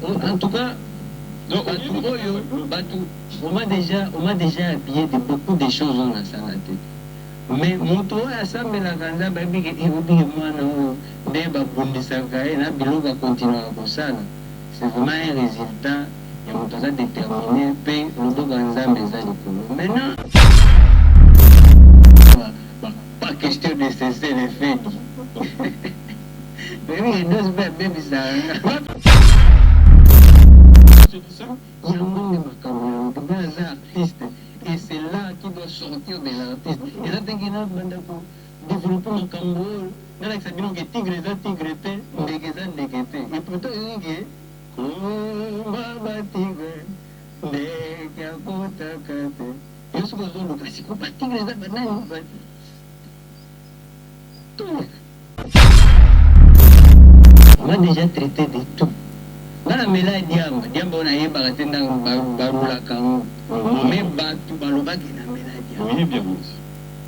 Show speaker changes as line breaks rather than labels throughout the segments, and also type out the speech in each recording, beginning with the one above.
En tout cas, on m'a déjà habillé de beaucoup de choses dans la tête. Mais mon toit a ça, mais la ganda, baby, et moi, non, débat pour des savais, là, bilo va continuer à ça. C'est vraiment un résultat, et mon toit déterminé, paye le dos ganza, mais ça, maintenant, pas question de cesser les faits. Mais oui, il doit se baby, ça. Il y a un monde de artiste. Et c'est là qu'il doit sortir de l'artiste. Et là, tu as développer mon cambo. Là, ça dit que tigre, et pourtant, il dit que Mama tigre, je suis pas tigre, on m'a déjà traité de tout. Ngana mela diamba on a yeba katenda barula kango me batu baloba kina mela diamba oui bien aussi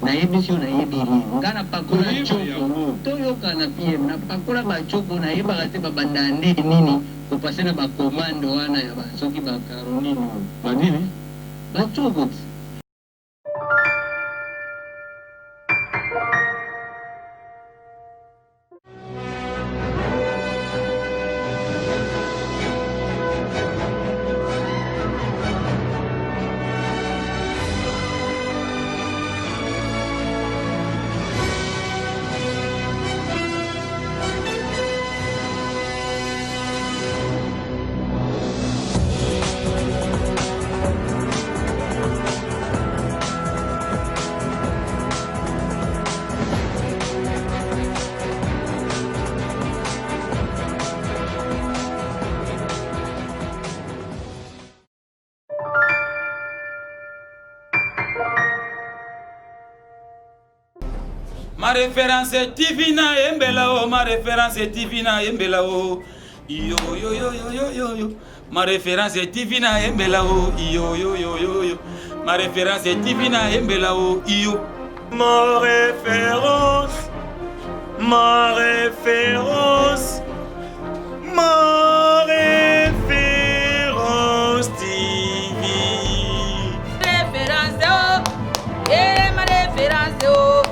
na yebi si on a yebi ngana pakola choko toyo kana pie na pakola ba choko na yeba kateba bandande nini ko passer na ba commande wana ya ba soki ba karonini ba nini ba choko.
Ma référence est Tivina Embelao, ma référence est Tivina Embelao. Yo yo yo yo yo yo yo. Ma référence est Tivina Embelao. Yo yo yo yo yo. Ma référence est Tivina Embelao. Yo. Ma référence. Ma référence. Ma référence TV.
Référence oh. Et ma référence oh.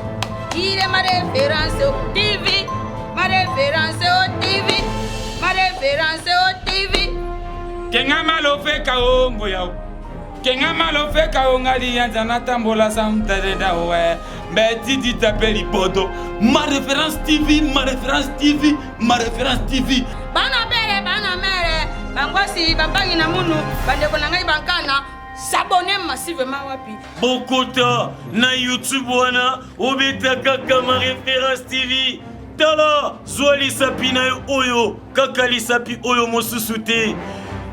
Il est ma référence au TV, ma référence au TV, ma référence au TV.
Kenga malo fe kao ngoyao. Kenga malo fe kao ngali yanzana tambola samtade da we. Beti di tapeli poto. Ma référence TV, ma référence TV, ma référence TV.
Bana mere, bangwasi babangi na munu, bandeko na ngai bankana. S'abonner massivement wapi.
Bokota na YouTube wana obeta kaka ma référence TV. Tala zwali sapi na oyo kaka li sapi oyo mosusu te.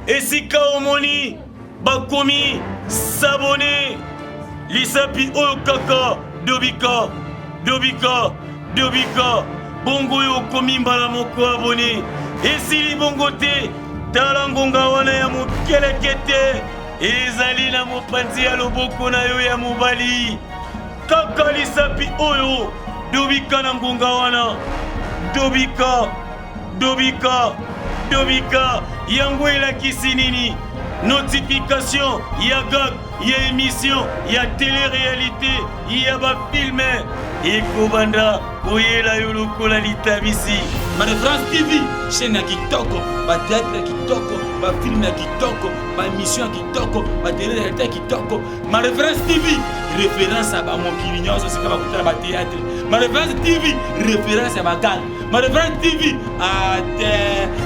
Esika omoni bakomi s'abonner li sapi oyo kaka dobika bongo yo komi mbala moko abonné. Esili bongo te tala ngonga wana ya mokelekete. Ezali na mopanzi ya loboko na yo ya mobali kaka lisapi oyo dobika na ngonga wana dobika yango elakisi nini notification ya gag ya émission ya télé-réalité ya bafilme ekobanda koyela yo lokola litabisi.
Ma référence TV, chaîne ya kitoko, ba théâtre ya kitoko, ba film ya kitoko, ba émission ya kitoko, ba télé-réalité ya kitoko. Ma référence TV, référence à ba mokili nyonso sika ba kutala ba théâtre. Ma référence TV, référence à ba gag. Ma référence TV,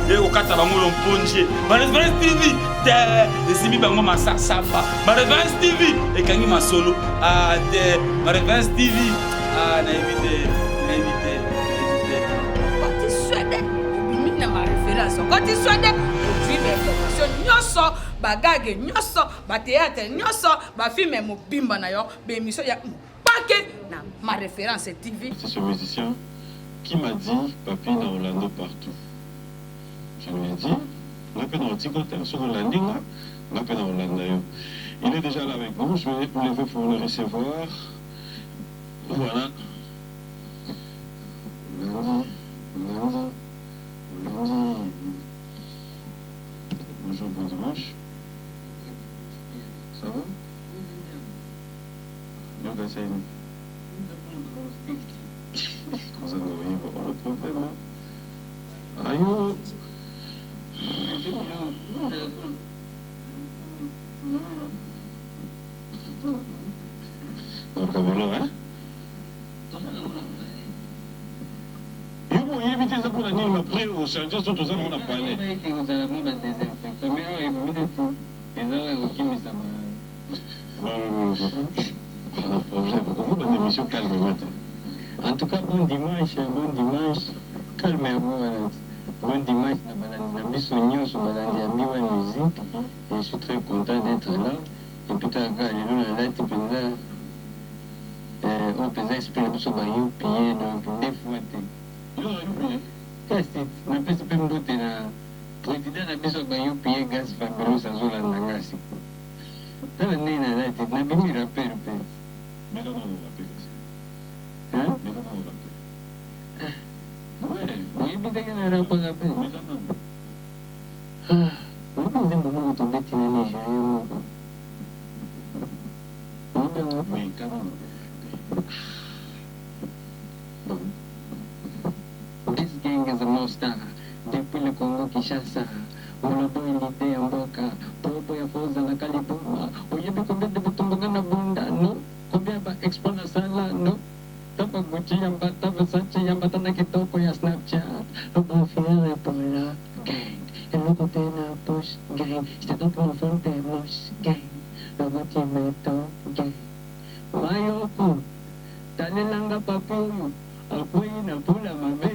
te okata ba ngolo mponje. Ma référence TV, te esimi bango masasapa. Ma référence TV, ekangi masolo. Te ma référence TV, na éviter.
Ma référence. Quand tu sois des informations, nyoso, bagage, nyoso, ba théâtre, nyoso, ba film et mobimba na yo, ba émission ya paquet na ma référence TV.
C'est ce musicien qui m'a dit papi na Orlando partout. Je lui ai dit, on a fait un petit côté sur Orlando, on a fait un Orlando. Il est déjà là avec nous, je vais me lever pour le recevoir. Voilà. Bonjour, bon dimanche. Ça va? Yoga Saini. Vous avez le problème. Aïe. Hein? Il évite ça pour la nuit, mais après, au chantier, surtout ça, on a parlé.
En tout cas, bon dimanche, calmez-vous. Bon dimanche, musique. Et je suis très content d'être là. Et puis, quand on peut expliquer que nous avons payé, donc, des fois. Qu'est-ce que tu as fait? Le président a besoin de payer gaz Fabio Sazola Nangasi. Dans le nez, tu n'as pas mis rappel.
Mais non, on rappelle.
Hein?
Mais non, on rappelle.
Ouais, oui, mais il y a un rapport à payer.
Mais non, non.
Ah, on va dire que vous tombez dans les Nigériens.
Mais quand même.
This gang is a monster. Depuis le Congo Kinshasa, on a beau unité en boca, pour y avoir la Caliboma, on y a combien de boutons na bunda, non? Combien va expo la sala, non? Tapa Gucci yamba, tapa Sachi yamba, tana kitoko ya Snapchat. On va faire pour la gang. Et le côté na push gang. J'étais donc en fond de moche gang. Le côté méthode gang. Mayoko, talelanga papu, apoyi na pula mabe.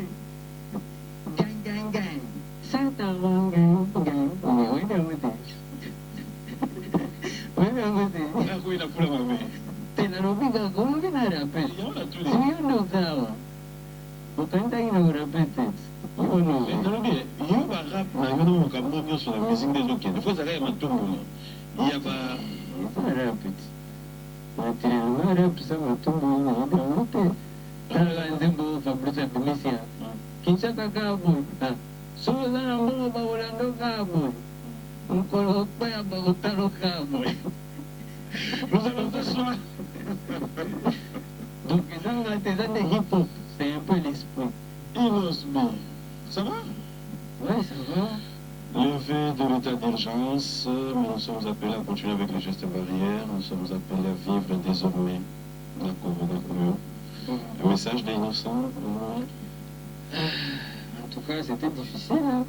Gang. Santa gang. Oui,
Oui, la poule à ma mère.
T'es la robiga, comment tu l'as rappelé?
Il y en a tous les.
Tu nous as. Vous quand tu nous répétez, vous nous.
Il y a un rap, il y a sur la musique des autres. Il faut s'arrêter à tout le monde. Il y a pas.
Il faut répéter. Naturellement, rap, ça va tout le monde. Il doit monter. Quand on dit bon, Fabrice a commis ça. Kinshasa Kaboy. Suzana Mboba Orlando Kaboy. Mkolo Paya Bagotaro Kaboy.
Nous allons ce soir.
Donc, ils ont l'artisan de hip-hop. C'est un peu l'esprit.
Inosbi. Ça va?
Ouais, ça va.
Levé de l'état d'urgence, mais nous sommes appelés à continuer avec les gestes barrières. Nous sommes appelés à vivre désormais la Congo. Le message des innocents.
En tout cas, c'était difficile. Hein?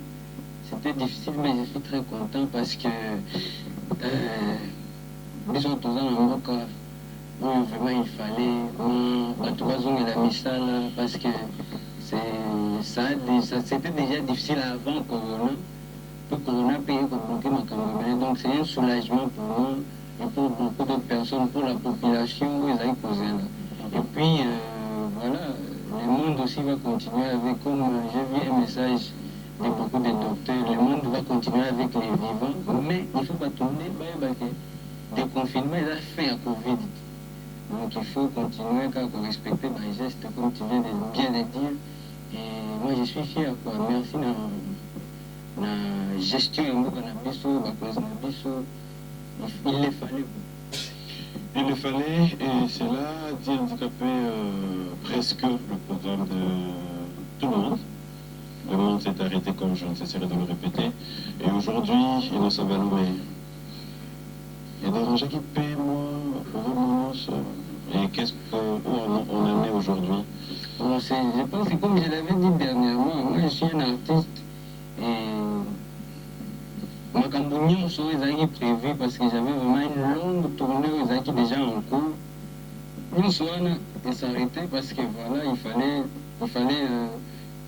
C'était difficile, mais je suis très content parce que nous sommes tous en Moka. Bon, vraiment, il fallait. Il a mis ça là parce que c'était déjà difficile avant Corona. Puis Corona payé pour bloquer ma caméra. Donc, c'est un soulagement pour moi et pour beaucoup d'autres personnes, pour la population où ils ont causé là. Et puis, voilà, le monde aussi va continuer avec, comme j'ai vu un message de beaucoup de docteurs, le monde va continuer avec les vivants, mais il ne faut pas tourner, des confinements, il a fait à Covid. Donc il faut continuer à respecter les gestes, comme tu viens de bien le dire. Et moi je suis fier, quoi. Merci de la gestion il le fallait.
Il le fallait, et cela dit handicaper presque le programme de tout le monde. Le monde s'est arrêté, comme je ne cesserai de le répéter. Et aujourd'hui, il ne s'en va nous, mais il y a des rangées qui paient, moi, et qu'est-ce qu'on en est aujourd'hui?
Bon, je pense que comme je l'avais dit dernièrement, moi je suis un artiste et ma campagne est prévue parce que j'avais vraiment une longue tournée qui déjà en cours. Une soirée, elle s'arrêtait parce que voilà, il fallait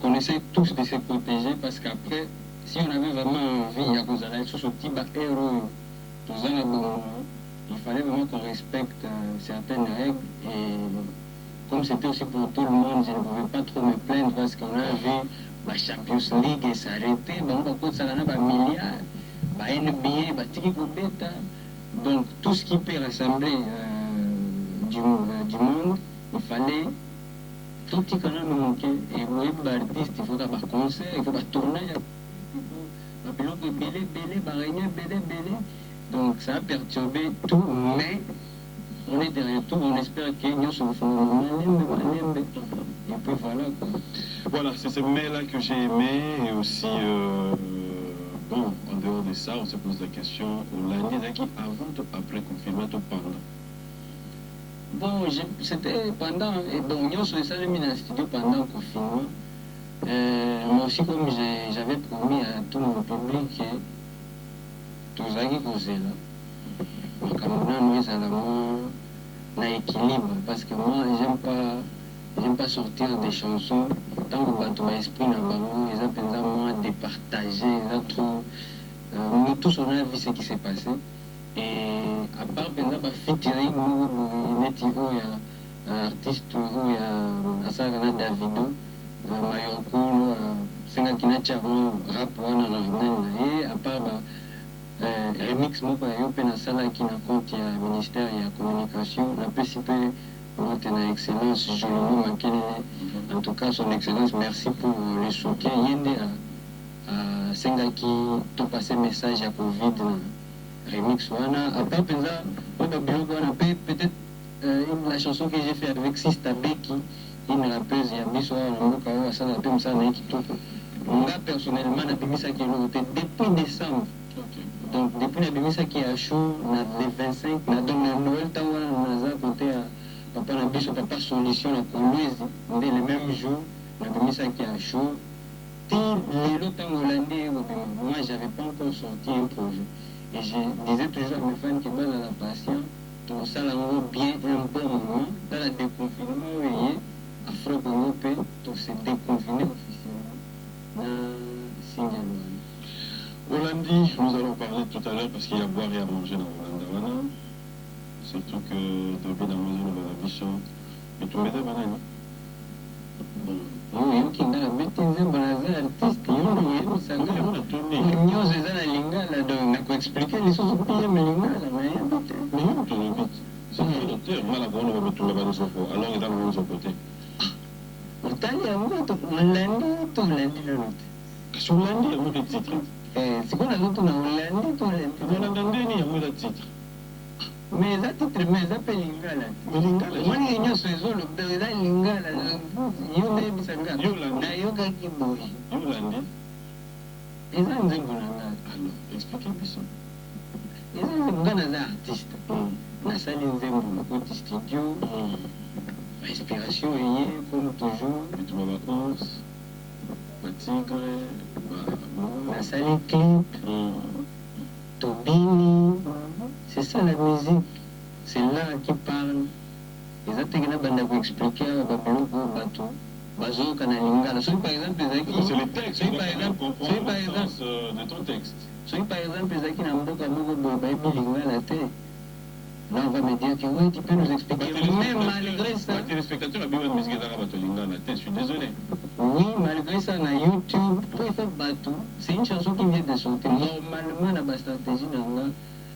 qu'on essaie tous de se protéger parce qu'après, si on avait vraiment envie, il y a qu'on allait sur ce petit héros, il fallait vraiment qu'on respecte certaines règles et comme c'était aussi pour tout le monde, je ne pouvais pas trop me plaindre parce qu'on a vu la Champions League s'arrêter, ça en a un milliard, NBA, donc tout ce qui peut rassembler du monde, il fallait tout petit canal me manquait et oui, l'artiste, il faut avoir concert, il faut avoir tournage, babiloko ebele baréunion ebele. Donc ça a perturbé tout, mais on est de retour, on espère que nous sommes et puis voilà quoi.
Voilà, c'est ce mail-là que j'ai aimé et aussi, bon, en dehors de ça, on se pose la question, on l'a dit avant ou après confinement ou pendant?
Bon, c'était pendant, donc nous sommes allés dans le studio pendant le confinement. Moi aussi, comme j'avais promis à tout mon public, tous les causes là, nous allons dans l'équilibre, parce que moi, j'aime pas sortir des chansons tant que tu as l'esprit dans le ballon, ils ont moi départager, ils ont trop. Nous tous on a vu ce qui s'est passé. Et à part le featuring, il y a un artiste, il y a Asagana Davido, Mayoko, Sengakina Chavon, rap, et à part remix, moi, il y a salle qui n'a compte, il y a le ministère, il y a la communication, la PCP, on a excellence, joliment manqué. En tout cas, son excellence, merci pour le soutien. Il y a Sengaki, tout passé message à Covid. Remix wana après penza peut-être la chanson que j'ai fait avec Sista Becky une rappeuse ya biso na mboka oyo asala pe mosala na kitoko nga personnellement nabimisaki eloko te depuis décembre. Donc depuis nabimisaki ya show na le 25 na donc na Noël ntango wana naza kote ya papa na biso papa solution na Kolwezi nde le même jour nabimisaki ya show ti lelo ntango olandi ekobima moi j'avais pas encore sorti un projet. Et je disais toujours à mes fans que dans la patience, tout ça là bien un bon moment, dans le déconfinement, vous voyez, Afro-Européen, tout s'est déconfiné officiellement dans Singapour.
Hollandi, nous allons parler tout à l'heure parce qu'il y a à boire et à manger dans Hollanda. Surtout que depuis dans la vision, et tout le monde
yo kinga beti nzembo na za artiste yo sanga nyozo eza na lingala donc nakoexplike lisusu pia melingala nayeba te
mais tolo bit c'est l'auteur mala bona babetunga banisoko alors eza nanzo côté
otali yango to olandi to olandi lelo te
kasi olandi yango te titre
sikoyo nazoto na olandi to
olanda ndeni yango eza titre
mais eza titre mais eza mpe lingala moni nyonso ezoloba eza lingala yo nayebisa nga nayokaki boye
yolandi
eza nzembo na nga
alors explique biso
eza nzembo nga naza artiste nasali nzembo nakoti studio inspiration eye comme toujours
bituma baonce batigre
nasali clip Tobini, c'est ça la musique, c'est là qui parle. Les autres banda pour expliquer à Babyloko bateau, bazo kanalingala. Celui par exemple
c'est le texte. Celui par exemple de ton texte.
Celui par exemple Zaki Namboka Mogo Baby Lingala te. Là on va me dire que oui tu peux nous expliquer. Mais malgré ça.
Les téléspectateurs ont besoin de musique Lingala te. Je suis désolé.
Oui, malgré ça, na YouTube, c'est une chanson qui vient de sortir. Normalement, la stratégie,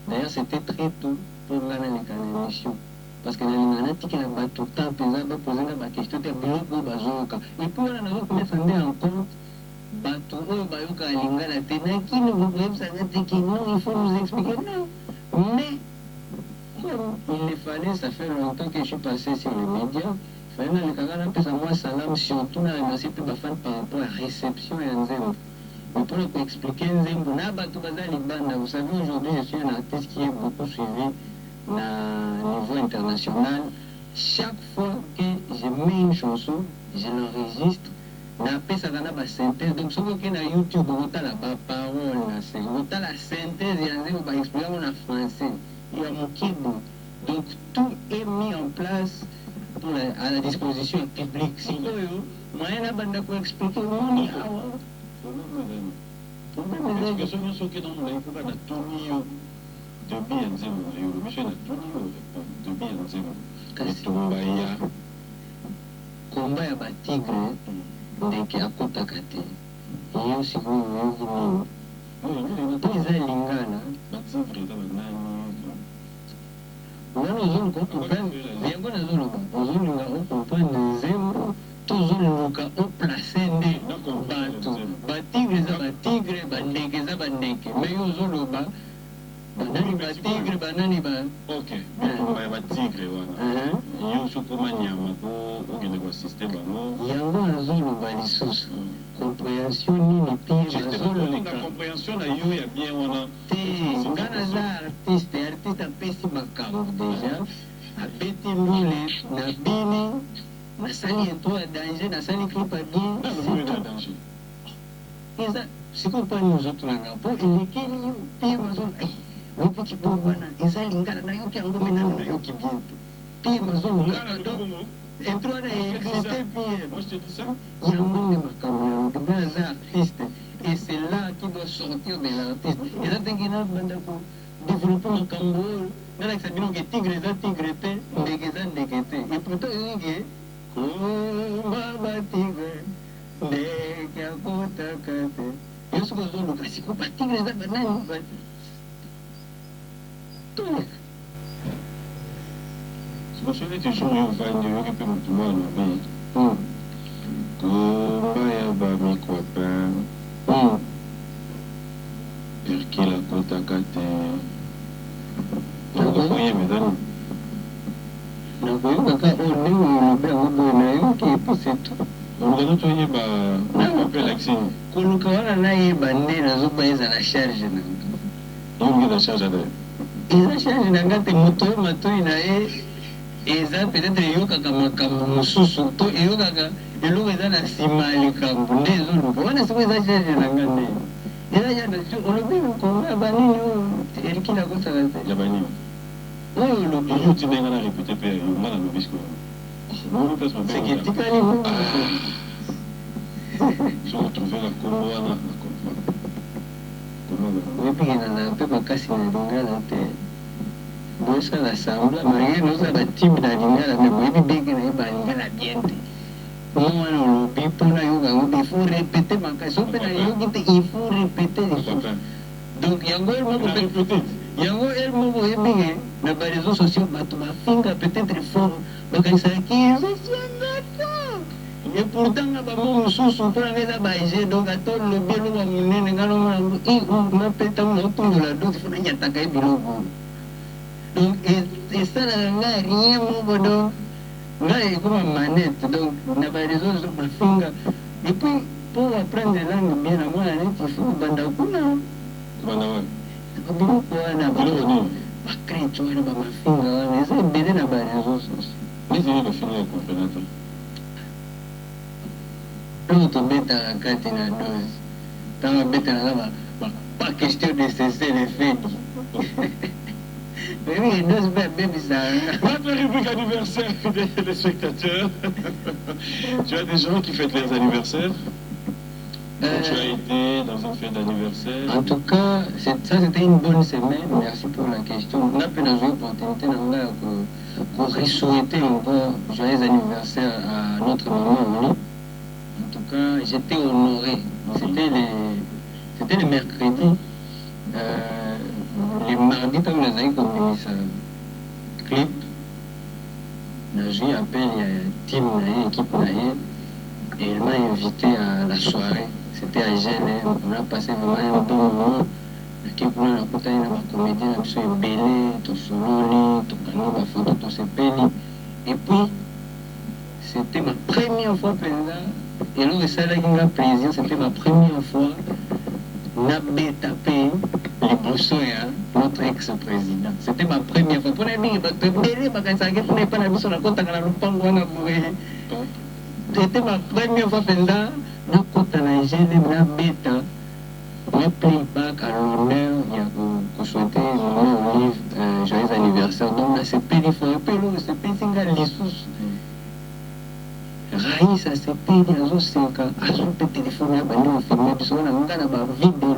d'ailleurs, c'était très tôt pour gagner les émissions. Parce que dans les années, il y a tout le temps, il y a posé la question, il y a beaucoup de bazoka. Et puis, on a mettre en compte, bateau, bayoka, lingala, tena, qui ne vous pouvez pas non, il faut nous expliquer, non. Mais, il le fallait, ça fait longtemps que je suis passé sur les médias. Il fallait que je salam surtout dans les par rapport à la réception et à Nzembo. Mais pour expliquer Nzembo, vous savez, aujourd'hui, je suis un artiste qui est beaucoup suivi à niveau international. Chaque fois que je mets une chanson, je l'enregistre. Ça a synthèse. Donc, ce que na YouTube, on a la parole, on a la synthèse, on va expliquer en français. Il y a mon kibo. Donc, tout est mis en place à la disposition du public. Si moi, je vais expliquer mon ni awa.
Parce que ceux qui sont dans les pouvoirs de Tonio, de Bienzemo, le monsieur de Tonio, de Bienzemo, de Tombaya.
Combat ya batigre, ndeke akotaka te. Yo sikoyo oyoki nini? Po eza lingala.
Batigre eza banani.
Wana ozoluka yango nazoloba ozolinga okomprendre nzembo tozoluka oplace nde bato batigre eza batigre bandeke eza bandeke bazoloba banani batigre banani ba
ok baya batigre wana yo sokoma nyama ko okende koasiste bango
yango azoloba lisusu compréhension nini pire
azoleka compréhension na yo ya bien wana
te nga naza artiste apesi makambo deja abeti mbule na bini nasali etro ya danger nasali clip ya bien eza sikoyo mpani ozotulanga mpo elekeli yo pire mazolo opiki bo wana eza lingala nayoki yango menano nayoki bien te pire mazolongaka intro wana existe pire yango nde makambo yango nga aza artiste et c'est là qui doit sortir de l'artiste eza ndenge nabanda ko développer makambo oyo nalakisa bino ke tigre eza tigre te ndeke eza ndeke te et pourtant oyoki komba batigre ndeke akotaka te yo soki ozoluka siko batigre eza banani
soki toujours yo vandi oyoki mpe motu mwana mabe komba ya bamikwapin perkila kotaka te nakoyeba ezani
nakoyokaka oyo ndenge olobi yango boye nayoki epi setu
olukana toyeba mpe laxine
koluka wana nayeba nde nazoba eza na charge nanga
yonge na charge adaye
eza charge nanga te moto oyo matoi na ye eza peut-être eyokaka makambo mosusu to eyokaka eloko eza na nsima ya likambo nde ezoluka wana siko eza charge nanga nde eza yana olobi kongo ya banini oyo erikili akosaka te
ya banini
oyo olobi
yo tindenga na répété mpe yo nga na lobi sikoyo
seke etikali
so retrouve la kombo wana na
oyebikena na mpe makasi na lingala te bosala sambla malgré noza batime na lingala me boyebi beke nayeba lingala bien te wana olobi mpona yoka yango il faut répéter makasi o mpe na yoki te il faut répéter donc yango ele moko oyebike na bareseau sociaux bato bafinga peut-être fort bakanisaki ezosiangata et pourtant nga bamo mosusu mpona nga eza baage donc ata olobi eloko ya monene nga nomona nga mpe ntango naotundola dosi fo nanyataka ye biloko donc esalaka nga rien moko donc nga ekoma manette donc na bareseau sociaux bafinga et puis pour apprendre langue bien na mwana neti fo banda kuna biloko wana bacrete wana bamafinga wana eza ebele na bareseau sociaux
ezili bafinga ya comprenata
oyo tobetaka kati na dose ntango abetanaka pas question de cesser les fedi mais dose mpe abebisaka
Notre rubrique anniversaire des spectateurs. Tu as des gens qui fêtent leurs anniversaires. Tu as été dans une fête d'anniversaire.
En tout cas, ça c'était une bonne semaine. Merci pour la question. On a pu dans une opportunité pour souhaiter encore joyeux anniversaire à notre maman. En tout cas, j'étais honoré. C'était le mercredi. Le mardi, quand on a commis ce clip, j'ai appelé la team, l'équipe, et elle m'a invité à la soirée. C'était à Gênes, on a passé vraiment un bon moment. L'équipe, on a contacté la comédie, on a fait belé, tout sololi, tout canon, la photo, tout ce peli. Et puis, c'était ma première fois président. Et alors, ça là, il m'a plaisir, c'était ma première fois. Nabé tapé les Boussoya, notre ex-président. C'était ma première fois. Pour les billes, c'était ma première fois pendant la côte à la gêne, la bêta. Le playback à l'honneur, il y a que souhaiter mon livre, joyeux anniversaire. Donc là, c'est périphérie, c'est périphérie, Raïs a ses pays à 5 ans, à son téléphone, à nous filmer, puis on a un vidéo,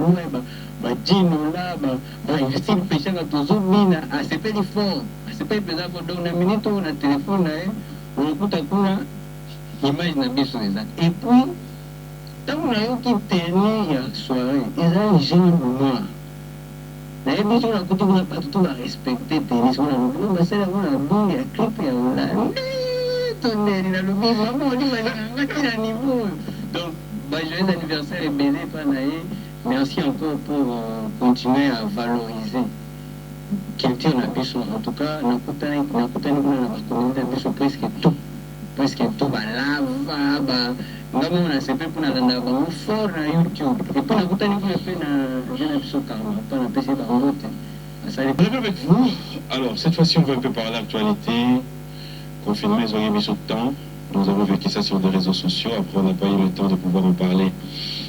bah, Dino là, bah, investir le péché à tous les mines, à ses pays forts, à ses pays pesants, donc on a minute, on a téléphone, on écoute à quoi, image n'a pas et puis, tant qu'on a eu qui tenait hier soirée, ils ont un genre de moi. La émission, on a écouté, on a pas tout à respecter, tennis, on a dit, c'est là, on a bon, il y a clip, il y a on donc, joyeux anniversaire est belé par Naïe, merci encore pour continuer à valoriser culture na biso. En tout cas, nakutani kuna na communauté na biso presque tout balava ngamo na sepe pour na landa bango fort na YouTube. Et puis nakutani kuna pe na biso karma pas na pesi bango te.
Je reviens avec vous. Alors, cette fois-ci, on va un peu parler d'actualité. Confinement, ils ont mis sur le temps. Nous avons vécu ça sur des réseaux sociaux. Après, on n'a pas eu le temps de pouvoir en parler.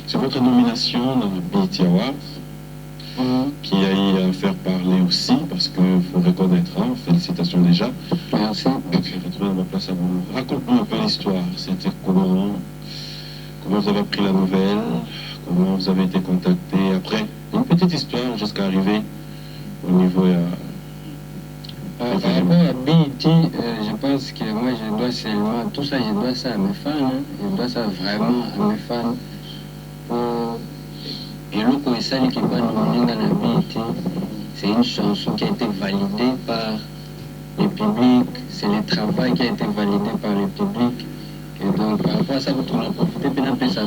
C'est votre nomination dans le BET Awards qui a eu à faire parler aussi, parce qu'il faut reconnaître. Hein. Félicitations déjà.
Merci.
Et puis, retrouver ma place à vous. Raconte-nous un peu l'histoire. C'était comment vous avez pris la nouvelle, comment vous avez été contacté. Après, une petite histoire jusqu'à arriver au niveau
par rapport à BET, je pense que moi je dois seulement, tout ça je dois ça à mes fans, hein. Je dois ça vraiment à mes fans pour et le conseil qui va nominer dans la BET, c'est une chanson qui a été validée par le public, c'est le travail qui a été validé par le public et donc par rapport à ça vous en profitez bien après ça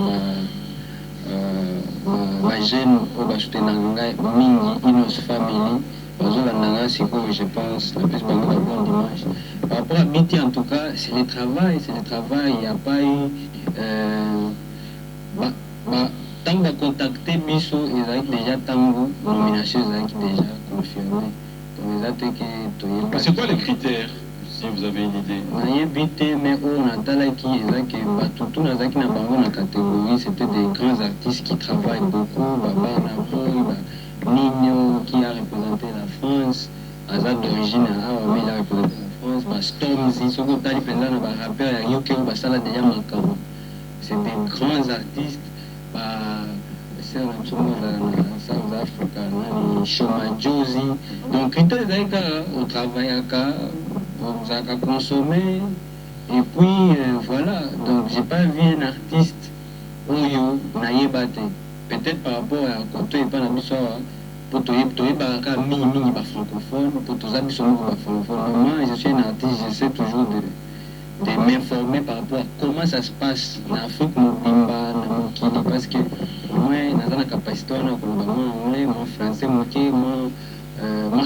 ma jeune pour acheter Mingi Inos Family. Je pense, la plus bonne dimanche. Par rapport à BET, en tout cas, c'est le travail, il n'y a pas eu. Tant que contacter Bisso, ils ont déjà tant de nominations, ils ont déjà confirmé. Donc,
c'est quoi les critères, si vous avez une idée?
Il y a BET, mais on a tout dans la catégorie, c'était des grands artistes qui travaillent beaucoup, Nino qui a représenté la France, Azad d'origine il a représenté la France, Stormzy, ce qu'on a dit pendant le rappeur, Yoke, ça l'a déjà manqué. C'est des grands artistes, c'est un South Africa, Shoma Josie. Donc, on travaille on a consommer, et puis voilà. Donc, j'ai pas vu un artiste où il a battu. Peut-être par rapport à quand tu es pas dans l'histoire, pour te mini francophone, pour te francophone. Moi, je suis un artiste, j'essaie toujours de m'informer par rapport à comment ça se passe en Afrique, parce que moi, dans la capacité, mon français, moi,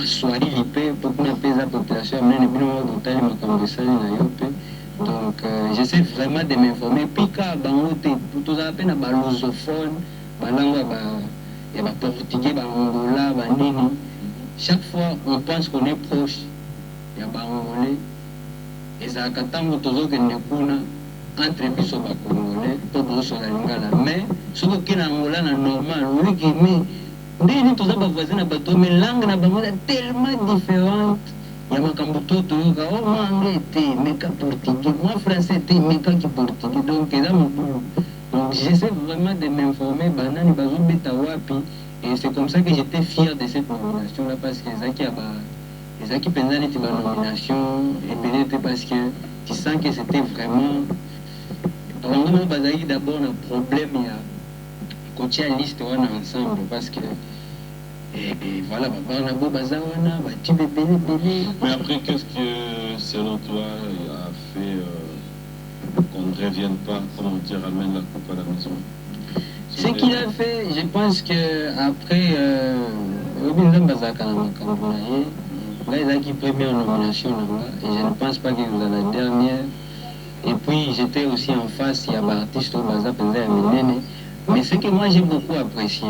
soirée lippé, pour qu'on appelle la population, donc, j'essaie vraiment de m'informer. Puis, quand pour tous appeler à l'osophone, il y a portugais, angola, nini. Chaque fois, on pense qu'on est proche. Il y a angolais. Et ça a entre biso ba congolais pour bosso la lingala. Mais ce qui est angola normal, oui qui mais ndeni tous ba voisins na bateau, mais langue na bango tellement différente. Il y a makambo toto yoka oh anglais té mais ka portugais, moi français té mais ka qui portugais. Donc là mon donc j'essaie vraiment de m'informer, banani bazo beta wapi, et c'est comme ça que j'étais fier de cette nomination là parce que Zaki Penzani était ma nomination et peut-être parce que tu sens que c'était vraiment on bazaki d'abord un problème il y a côté liste on ensemble parce que et voilà on a beau bazar on a petit bébé.
Mais après qu'est-ce que selon toi a fait qu'on ne revienne pas, comment dire, amène la coupe à la maison?
Ce qu'il a fait, je pense que après il a qui première nomination là-bas, et je ne pense pas qu'il vous a la dernière. Et puis j'étais aussi en face, il y a un artiste au Baza mais ce que moi j'ai beaucoup apprécié,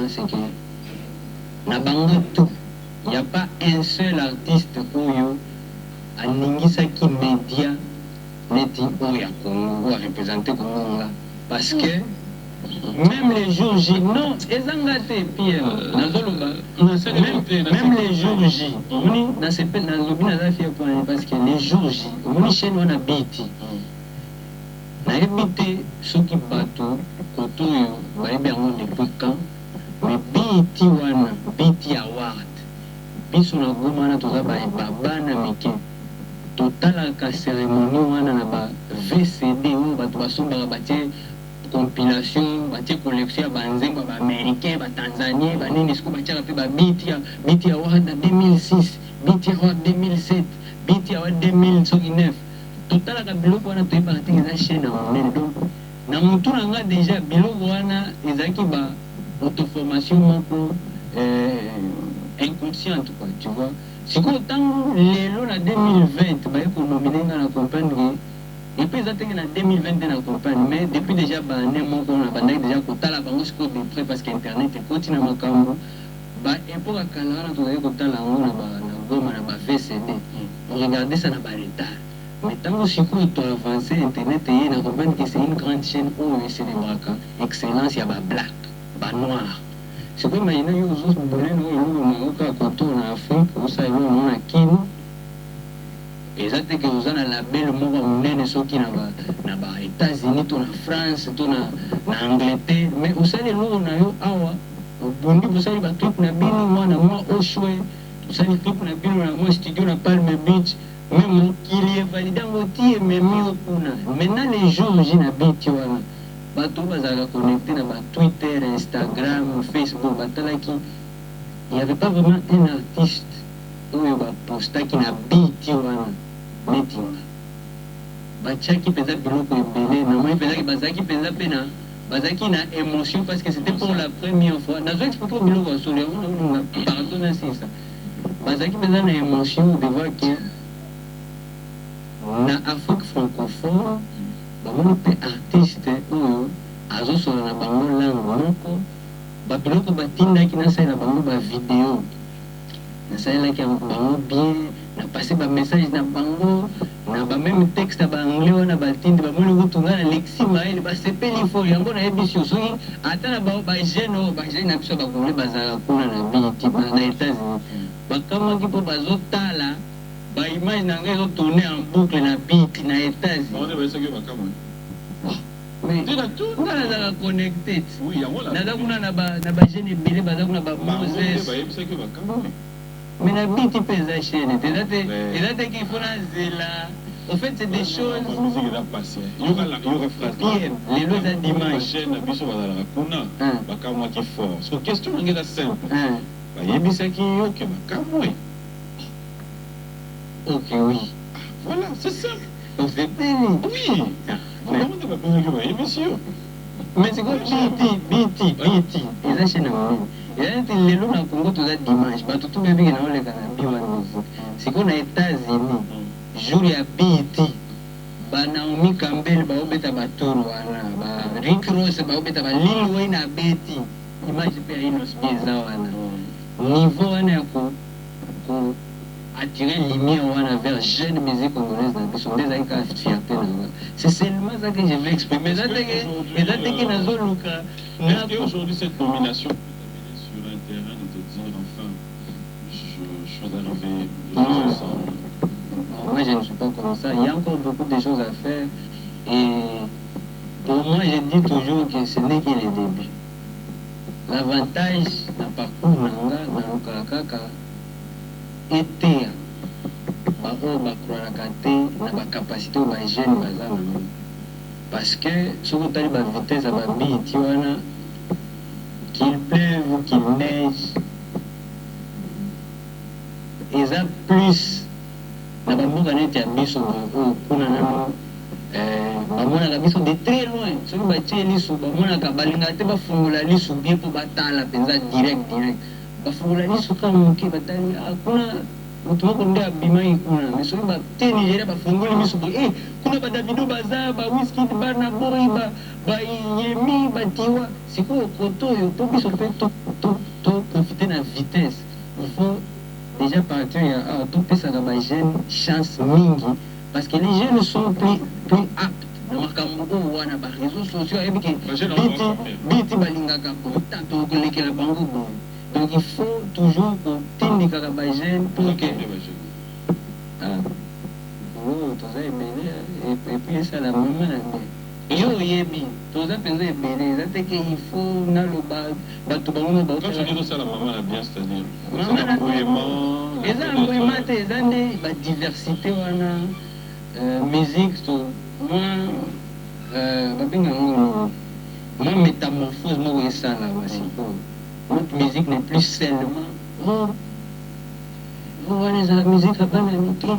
c'est que na bango tout, il n'y a pas un seul artiste Oyo à Ningisaki Média Neti Oya Congo à représenter Congo là. Parce que même les jours J, non, même les jours J, parce que les jours J, on chez nous on a BET. On a BET, ceux qui battent, quand on va bien depuis quand, mais BET Award, biso na goma na toza ba babana mike. Total la cérémonie wana na ba VCD où bato basombaka batie compilation batie collection ya banzembo ba américain ba tanzanien ba nini siko batiaka pe ba BET Award 2006 BET Award 2007 BET Award 2009 total la biloko wana toyebaka te eza chaîne na monene donc na mutu na nga déjà biloko wana ezalaki ba auto-formation moko inconsciente quoi, tu vois. Sikoyo ntango lelo na 2020 baye konomine nga na comprendre et puis ça na 2020 na comprendre mais depuis déjà bane moko na bandaki déjà kotala bango sikoyo de près parce que internet ekoti na makambo ba epoka kala wana tozali kotala yango na goma na ba VCD on regardait ça na ba retard mais ntango sikoyo to avancé internet ye na comprendre que c'est une grande chaîne oyo eselebraka excellence ya ba black ba noir sikoyo mayina yo ozobonene oyo eloko nango kaka koto na Afrique osala eloko nango na kino eza te ke oza na label moko monene soki na ba États-Unis to na France to na Angleterre mais osali eloko na yo awa obundi bosali batruc na bino mwana mwa oshwe osali truc na bino na mwa studio na Palm Beach mais mokili evalide yango ti ememi yo kuna maintenant les jours ji na biti wana bato bazalaka connecté na ba Twitter, Instagram, Facebook batalaki il n'y avait pas vraiment un artiste oyo bapostaki na biti wana netinga batiaki mpenza biloko ebele namoni mpenzaki bazalaki mpenza mpe na bazalaki na émotion parce que c'était pour la première fois nazo expliquer biloko ya solo yango naolunga pardon na sisa bazalaki mpenza na émotion de voir que na Afrique francophone bamoni mpe artiste oyo azosola na bango langue moko babiloko batindaki nasalela bango bavideo nasalelaki bango bien napase bamessage na bango na bameme texte ya baanglais wana batindi bamoni kutunga na Lexi Maele basepeli fo yango nayebi sio soki ata na bagene oyo bagene na biso bakongole bazalaka kuna na biti na États-Unis bakamwaki mpo bazotala baimage na ngai ezotourne en boucle na biti na États-Unis nga nazalaka connected naza kuna na bagene ebele baza kuna bamoses mais na biti mpe eza chaîne eza te qu'il faut nazela en fait c'est des choses lelo eza dimanche
na biso bazalaka kuna bakamwaki fort so question nange eza simple bayebisaki yo ke bakamwe
ok oui
voilà c'est simple
osepeli
oui bakamwaki bapesaki bayebisi yo
mais sikoyo biti eza chaîne ya monene eza neti lelo na Congo toza dimanche bato to bebiki na oleka na biwa musique sikoyo na États-Unis jour ya biti banaomi Campbell baobeta batoro wana ba Rick Ross baobeta ba Lil Wayne na beti image mpe ya Inos Bie eza wana niveau wana ya ko attirer lumière wana vers jeune musique congolaise na biso nde ezalaki kaka fierté na nga c'est seulement ça que je vais exprimer eza teke nazoluka
est-ce qu'aujourd'hui cette nomination sur un terrain de te dire enfin je suis arrivé ensemble?
Moi je ne suis pas comme ça, il y a encore beaucoup de choses à faire et pour moi je dis toujours que ce n'est que le début. L'avantage d'un parcours nanga na kaka eteya bao bakrolaka te na bacapacité oyo bajeune baza nango parce que soki otali bavitesse ya babiti wana qu'il pleuve qu'il neige eza plus na bamboka neti ya biso oyo kuna nano bamonaka biso de très loin soki batie lisu bamonaka balingaka te bafungola lisu bie mpo batala mpenza direct bafungola lisu kaka moke batali kuna moto moko nde abimaki kuna mais soki bate Nigeria bafungoli miso boye kuna badavido baza bawiskid bana boy bayemi batiwa sikoyo koto oyo mpo biso mpe toprofite na vitesse il faut déjà partir ya awa topesaka bajeune chance mingi parce que les jeunes sont plus aptes na makambo oyo wana baréseaux sociaux ayebi ke biti balingaka kotato kolekela bango boye donc il faut toujours kotindikaka bajeune pour que toza ebele epuis esala mama na nde yo oyebi toza mpenza ebele eza teke il faut naloba bato bango
tosala mama na bien c'est-à-dire
eza envoyement te eza nde badiversité wana musique to babenga yango mwa métamorphose moko esalama sikoyo notre musique n'est plus seulement wana ezala musique ya bana mike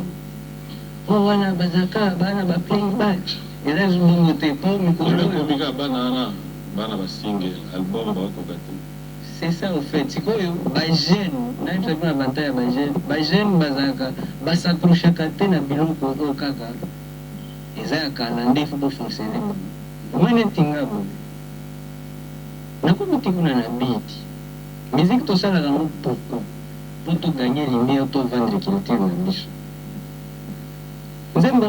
wana bazaka bana baplayback Et là, je me dis, pas c'est ça au fait. C'est quoi, les jeunes, nous avons un avantage à les jeunes, ils s'accrochent à côté de biloko au kaka. Et ça, il faut fonctionner. Moi, je suis un peu. Je suis un peu. Mais c'est que tout ça, pour gagner les meilleurs, pour vendre les cultures. Vous avez un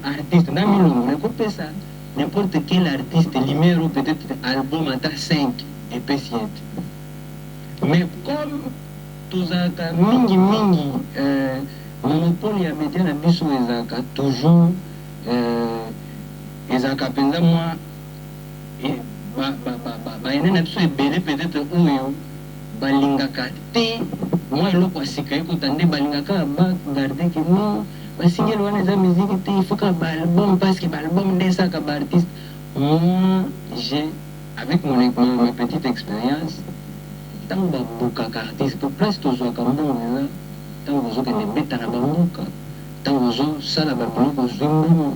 artiste, n'importe quel artiste, numéro peut-être album à 5 et P7. Mais comme tous les monopole ya média na biso ezaka toujours ezaka penza moi baene na biso ebele peut-être oyo balingaka te moi eloko asika ekota nde balingaka bagarde ke non basingeli wana eza musique te il faut que baalbum parce que baalbum nde esaka baartiste. Moi j'ai avec ma petite expérience ntango babukaka artiste po place tozwaka mbongo eza ntango bozokende beta na bamboka ntango bozosala babiloko ozwi mbongo.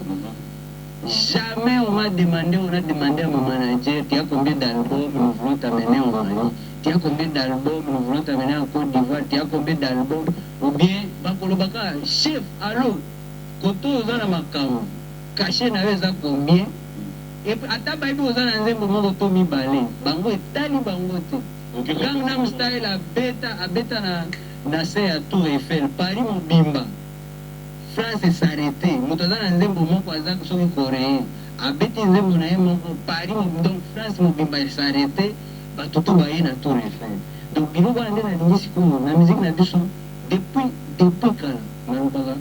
Jamais on m'a demandé, on a demandé à mon manager, tu as combien d'albums, nous voulons t'amener au Mali, tu as combien d'albums, nous voulons t'amener en Côte d'Ivoire, tu as combien d'albums, ou bien, Bakolobaka, chef, allô, Koto Ozana Makamo, caché n'avait ça combien, et puis, à ta baïbi Ozana Nzembo Moto Mi Balé, Bango et Tali Bango Te, Gangnam Style à Beta na se à Tour Eiffel, Paris Mobimba. France s'arrêtait. Moutazana Nzembo moko azak soki coréen. Abeti Nzembo na ye moko Paris donc France mobimba s'arrêtait. Batutu baye na Tour Eiffel. Donc biloko wana nde nalingi sikoyo na musique na biso depuis kala nalobaka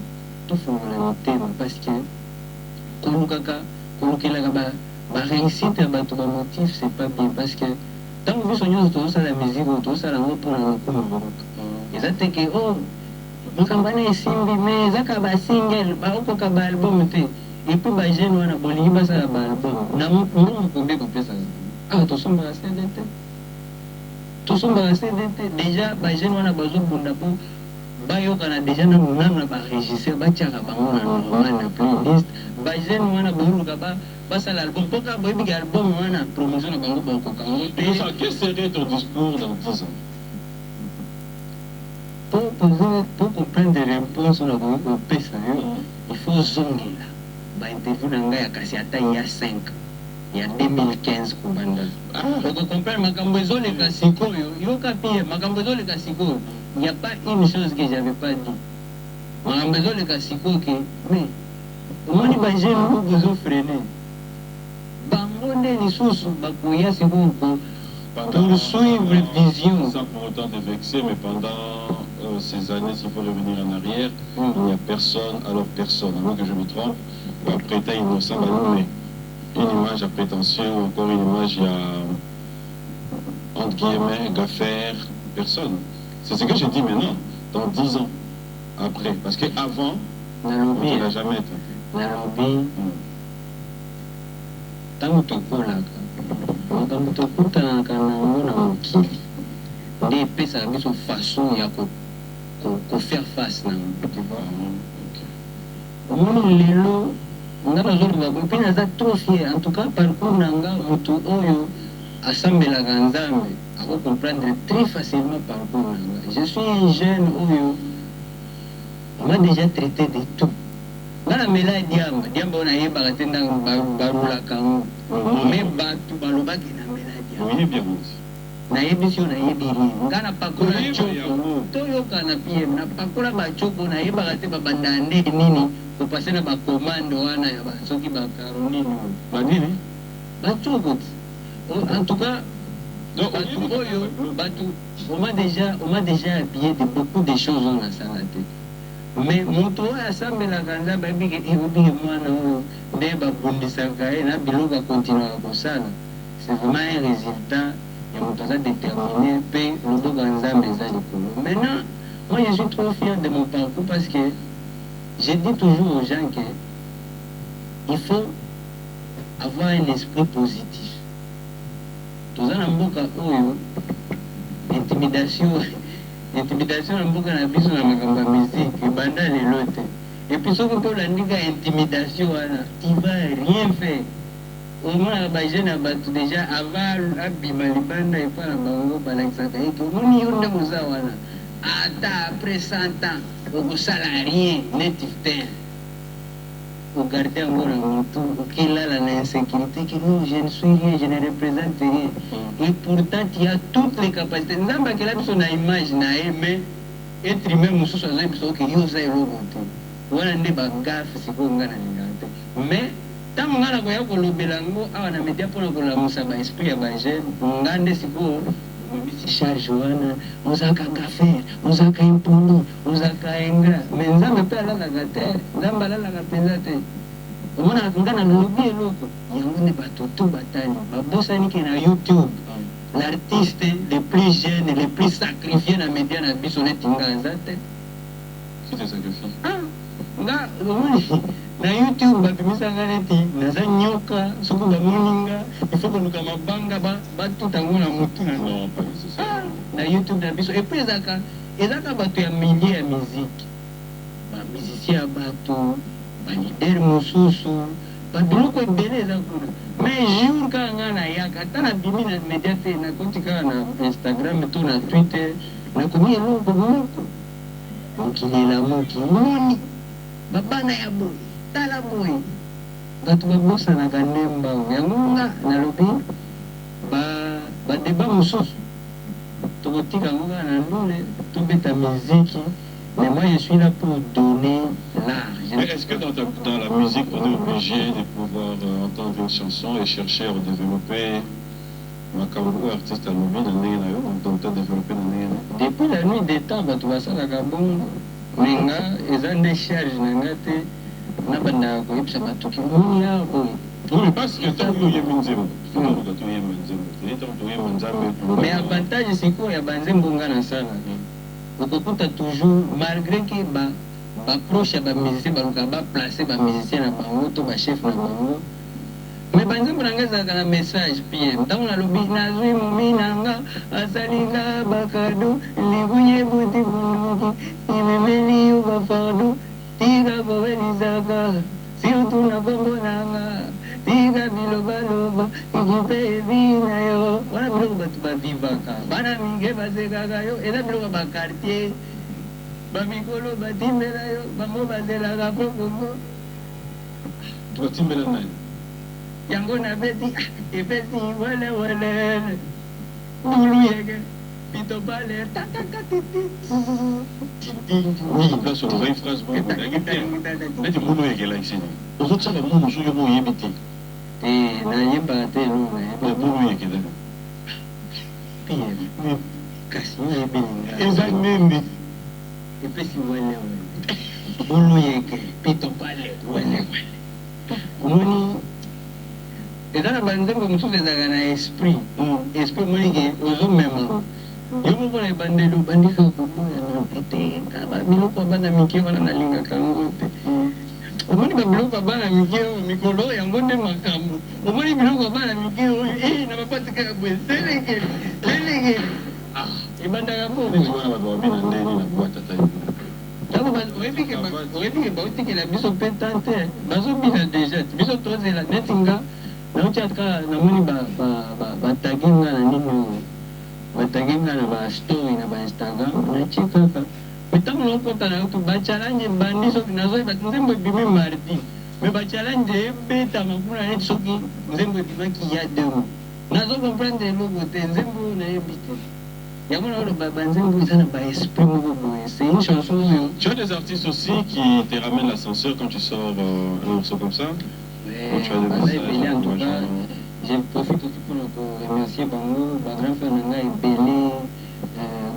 tofongola motema parce que kolukelaka baréussite ya bato bamotif c'est pas bien parce que ntango biso nyonso tozosala musique oyo tozosala yango mpona lokumu mboka eza te ke o makambo wana esimbi me ezaka basingle baokoka baalbum te epuis bajeune wana bolingi basala baalbum na mbongo kombe kopesa awa tosombaka cd te déjà bajeune wana bazobunda mpo bayokana déjà nanu na barégisseur batiaka bango na normal na playlist bajeune wana boluka basala album mpo kaka boyebiki album wana promotion na bango bakoka yango te.
Quel serait ton discours dans 10 ans?
Pour comprendre des réponses on a il faut zonger là interview na ngai akasi ata il y a 5 il y a 2015 kubanda pour comprendre makambo ezoleka sikoyo yoka pia makambo ezoleka sikoyo il n'y a pas une chose que j'avais pas dit makambo ezoleka sikoyo ke mais omoni bajeune bozo freiner bango nde lisusu bakoya sikoyo poursuivre vision
sans pour autant te vexer mais pendant ces années, s'il faut revenir en arrière, il n'y a personne, alors personne, à moins que je me trompe, va prêter innocent à une image à prétentieux, ou encore une image à, entre guillemets, d'affaires, personne. C'est ce que je dis maintenant, dans 10 ans, après. Parce qu'avant, on ne l'a jamais été.
Tant que tu façon faire face na lelo nga nazoloba mpe naza trop fier en tout cas parcours na nga moto oyo asambelaka nzambe akocomprendre très facilement parcours na nga. Je suis un jeune oyo on m'a déjà traité de tout nga namela diamba oyo nayebaka te ntango barulaka ngo me bato balobaki namela diamba nayebi si nayebi rie nga napakola coko toyokana pie napakola bacoko nayebaka te babanda nde nini kopase na bakomande wana ya soki bakaro nini banini bacoko te en tout cas bato oyo bato on m'a déjà habillé de beaucoup de choses oyo nasala te mais moto oyo asambelaka nzambe ayebike mwana oyo nde babundisaka ye na biloko akontinuaka kosala c'est vraiment un résultat. Déterminé, puis le dos Nzambe eza likolo. Maintenant, moi je suis trop fier de mon parcours parce que je dis toujours aux gens qu'il faut avoir un esprit positif. Tout ça, intimidation na mboka na biso na makambo ya musique banda lelo te Et puis ce qu'on a dit intimidation, tu ne vas rien faire. Au moins, déjà avant Abimalibanda et pas Bango Balexaka, on y a après 100 ans, au salarié, natif terre. Au gardien, qu'il a l'insécurité, que non, je ne suis rien, je ne représente rien. Et pourtant, il y a toutes les capacités. Nous avons une image, mais être humain, nous sommes en train de dire que nous sommes wana nde bagafe sikoyo nga na lingante mais ntango nga na koya kolobela yango awa na media mpona kolamusa baesprit ya bagene nga nde sikoyo omemisi charge wana ozalaka gafer ozalaka impolo ozalaka ingra mais nzambe mpe alalaka te nzambe alalaka mpenza te omonaka nga na lobi eloko yango nde bato to batali babosani ke na youtube l'artiste le plus jeune le plus sacrifié na media na biso neti nga aza te
Qui te sacrifie?
Nga na YouTube babimisanga neti naza nyoka soko bamoninga ifo koluka mabanga batutango na mutu na
Non, pas nécessaire.
na YouTube na biso et puis ezaka bato ya milieu ya musique bamusicien ya bato balider mosusu babiloko ebele eza kuna mais jour kaka nga nayaka ata nabimi na media te nakoti kaka na Instagram to na Twitter nakomi eloko moko mokilela mokimoni babana ya boye tala boye bato babosanaka nde mbango yango nga nalobi badeba mosusu tokotika yango kaka na ndole tobeta miziki mais moi je suis là pour donner l'art.
Mais est-ce que dans la musique on est obligé de pouvoir entendre une chanson et chercher à développer makambo artiste à l'obi na ndenge na yo donc tu as développé na ndenge na
depuis la nuit des temps bato basalaka bongo mais nga eza nde charge na nga te nabandaka koyebisa bato kimoni ya boye
oui parce que ntango oyembi nzembo tokoka toyemba nzembo te ntango toyemba nzambe
mais avantage sikoyo ya banzembo nga nasala okokuta toujours malgré ke baproche ya bamusicien baluka baplace bamusicien na bango to bachef na bango mais banzembo na nga ezalaka na message pie ntango nalobi nazwi momi na nga asalinga bakado libuye buti bunduki imemeli yo bafardo tika kobelisaka surtout na kombo na nga tika bilobaloba ikipe ebi na yo wana biloko bato bavivaka bana mingi basekaka yo eza biloko bakartier bamikolo batimbela yo bango bazelaka pokongo
tokatimbela nani
yango nabeti epesi welewelele bulu yeke pitobale tatakatiti
oui là sur l'oreille phrase bon neti munu yekela isini ozosala munu so yo boyebi te
nayebaka te no
na munu yekela
kasi oyebelinga
eza nini
epesi welewele bulu yeke pitobale welewele omoni eza na banzembo mosusu ezalaka na esprit esprit monike ozomema yo moko na ebandeli obandika koboya na te kaba biloko ya bana mike wana nalingaka yango te omoni babiloko ya bana mike oyo mikolo yango nde makambo omoni biloko ya bana mike oyo na bapatika ya boye seleke ebandaka
wana bato babina ndeni na bwatata
oyebike bautikela biso mpe tan te bazobina deja biso tozela neti nga nauti aka namoni batagi nga na nini oyo batagi nga na bastory na bainstagram natie kaka ntango nakota na youtube bachallenge ebandi soki nazoyeba nzembo ebimi mardi mais bachallenge ebetama kuna neti soki nzembo ebimaki ya demo nazokomprendre eloko te nzembo oyo nayebi te yango naoloba banzembo eza na baesprit moko boye c'est une chanson oyo.
Tu as des artistes aussi qui te ramènent l'ascenseur quand tu sors un morceau comme ça.
En tout cas, je profite aussi pour remercier Bango, ma grand frère Nanga Ebele,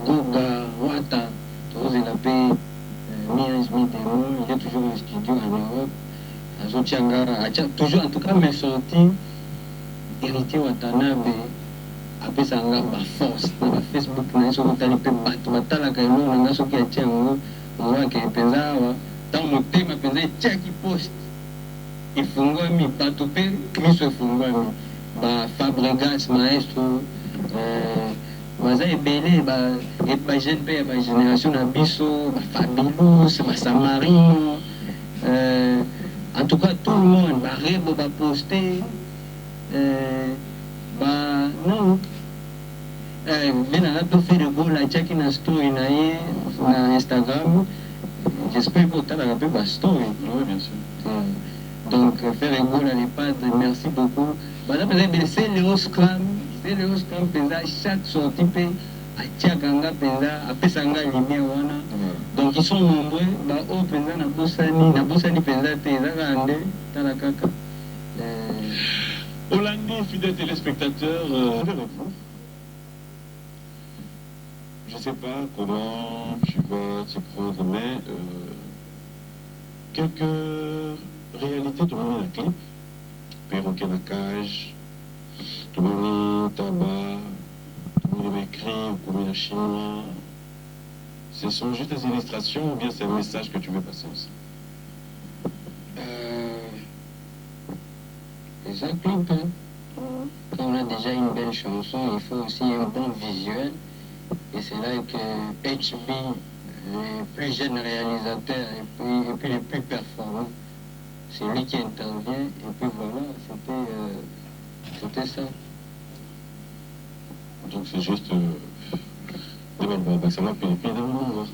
Goga, Wata, tous la paix, Mia Smith et moi. J'ai toujours un studio en Europe, à Zotiangara, toujours en tout cas mes sorties, héritier Watanabe, après ça, on a force, on a Facebook, on a sur le talipé, on a talaka, on a sur qui a tient, on a qui est pensé, dans mon thème, on a pensé, tiens qui poste. Ifungwami bato pe miso ifungwami ba Fabregas maestro baza ebele ba jeune pe ba génération na biso ba Fabulous ba Samarino En tout cas, tout le monde va poster. Non. On peut faire le goal à Jackie na story na Instagram. J'espère que tu as la story.
Oui, bien sûr.
Donc, faire le goal à l'EHPAD, merci beaucoup. C'est le scrum, chaque sortie peut atiakanga penza apesanga lumière wana. Donc ils sont nombreux, au penza na bosani penza te ezaka nde tala kaka.
Hollandais, fidèles téléspectateurs, avec vous. Je ne sais pas comment tu vas t'y prendre, mais quelques réalités de mon clip. Perroquet la cage, tout le monde tabac, tout le monde écrit, tout le monde chinois. Ce sont juste des illustrations ou bien c'est un message que tu veux passer aussi?
Les clips, hein. Quand on a déjà une belle chanson, il faut aussi un bon visuel. Et c'est là que HB, les plus jeunes réalisateurs et puis les plus performants, c'est lui qui intervient. Et puis voilà, c'était ça.
Donc c'est juste des belles bombes. Ça m'a fait des moments.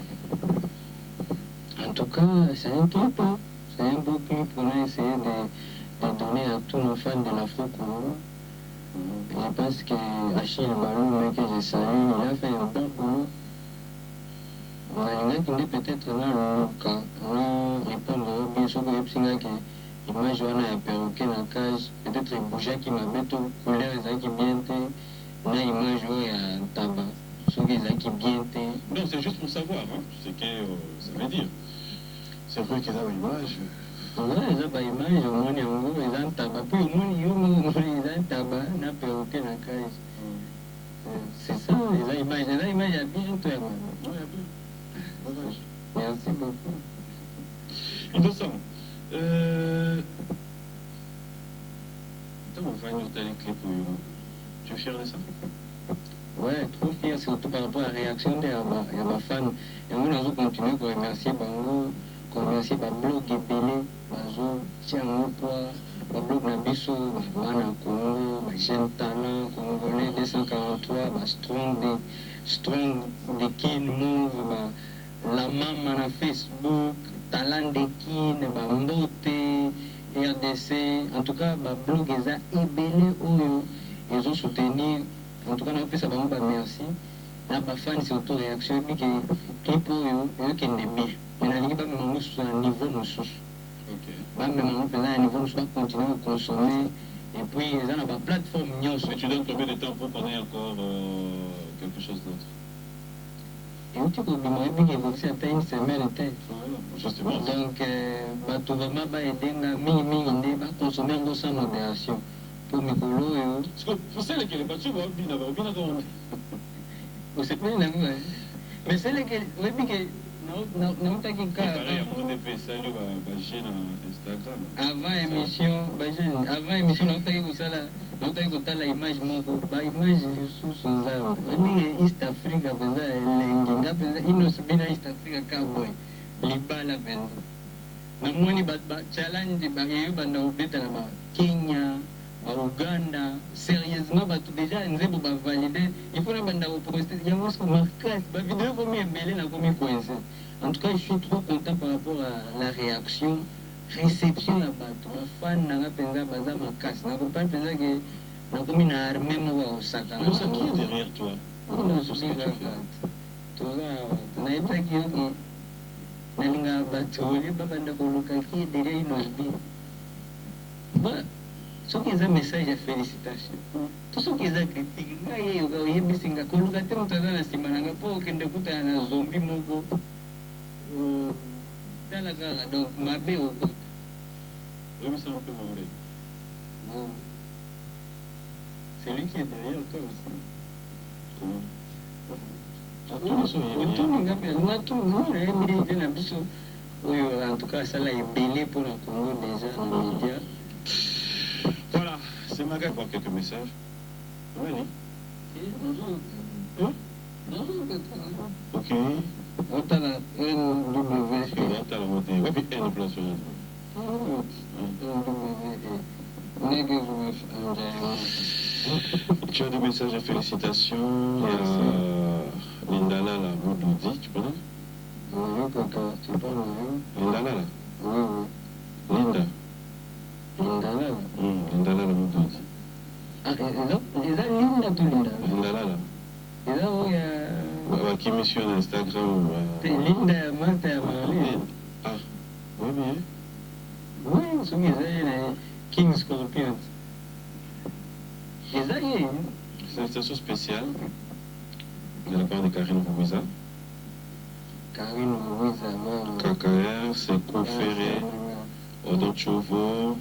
En tout cas, c'est un clip. Hein. C'est un beau clip. On a essayé de donner à tous nos fans de l'Afro-Congo. Je pense qu'Achille Balou, que je salue, il a fait un bon boulot. On a peut-être là le cas. On a répondu bien sûr que l'image a perroquet dans la cage. Peut-être un bouger qui m'a mis tout couleur, qui bien été. On a l'image où il y a un tabac. Ceux qui bien été.
Non, c'est juste pour savoir ce que ça veut dire. C'est vrai qu'il y a une image.
Oui, ils ont une image, au moins, ils ont un tabac. Puis au moins, ils ont un tabac, ils ont perroquet dans la cage. C'est ça, ils ont une image. Ils ont une image à bien toi. Merci beaucoup.
Innocent, comment va nous donner clip? Tu es fier de ça?
Ouais, trop fier, surtout par rapport à la réaction de ma fan. Et on a continué pour remercier Bango, pour remercier Blog et Belé, Bazo, Tiango Poa, Blog Nabiso, Wana Congo, Jeune Talent, Congolais 243, Strong de Kin Move, La Mama na Facebook, Talent de Kin, Mbote, RDC, en tout cas, Blog Eza et Belé Oyo, ils ont soutenu. En tout cas, on a fait ça, merci. Là, ma fan, c'est auto-réaction. Et puis, clip, eux qui aiment bien. Mais la ligue, on est sur un niveau de sous. On est sur un niveau de continuer à consommer. Et puis, ils ont la plateforme.
Mais tu donnes combien de temps pour qu'on ait encore quelque chose d'autre?
Et où tu peux me dire que c'est une semaine de tête.
Justement.
Donc, tout va aider à consommer sans modération. Pour mes colos,
vous savez que les voitures vont bien avoir.
Vous savez, mais c'est là que, oui, que, non, t'as qu'un cas. Avant émission, non, t'as qu'un ça là, non, t'as qu'un la image, image sous son arbre. East Africa, East Africa cowboy, Libala, Namoni, challenge, Kenya. Uganda, sérieusement, déjà, nous avons validé. Il faut poster. Il y a une vidéo comme en tout cas, je suis trop content par rapport à la réaction, réception là-bas. Les fans n'ont pas ma casse. N'a pas pensé que nous avons une armée au Osaka.
Qui est derrière toi?
Non, je suis là. Tu n'as pas qui nalinga batoli babanda koluka qui derrière une osbi. Ceux qui ont un message de félicitations, tous ceux qui ont critiqué, ils ont dit que les colocataires ont été pour que les zombies mogo dans la gare. Donc, ma bé au bout.
Oui, mais ça un peu mauvais.
C'est lui qui est derrière toi aussi. En tout cas, ça l'a ébélé pour le Congo déjà dans les médias.
Voilà, c'est Maga pour quelques messages. Oui. Ok.
On a la NW.
On a la montée. Oui, puis N place sur Tu as des messages de félicitations. Il y a Lindala, la Moudoudi, tu connais? Lindala, là? Linda.
Lindala.
Lindala, la Moudoudi.
Ah, eza Linda to Linda?
Lindala, là.
Eza oya...
Qui missionne Instagram.
Linda ya mata ya Marlene.
Ah, oui, bien.
Oui, soki eza ye na King Scorpions. Eza ye.
C'est une station spéciale de la part de Karine Rouiza.
Karine Rouiza, non.
KKR, Sekou Ferré, Odo Chovo,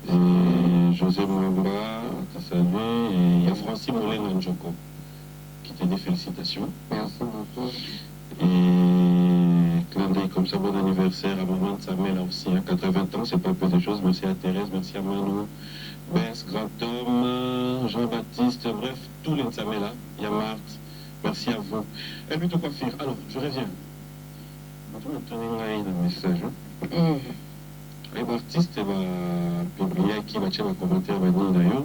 et José Mwamba, t'as salué, et il y a Francis Moulin Njoko qui te dit félicitations.
Merci beaucoup.
Et clin d'œil comme ça, bon anniversaire à maman de Samuel aussi, à 80 ans, c'est pas peu de choses. Merci à Thérèse, merci à Manu, Bess, Grand Homme, Jean-Baptiste, bref, tous les Nsamela, il y a Marthe, merci à vous. Et puis de quoi faire. Alors, je reviens. Je vais tourner un message. Les artistes vont publier qui va faire un commentaire d'ailleurs,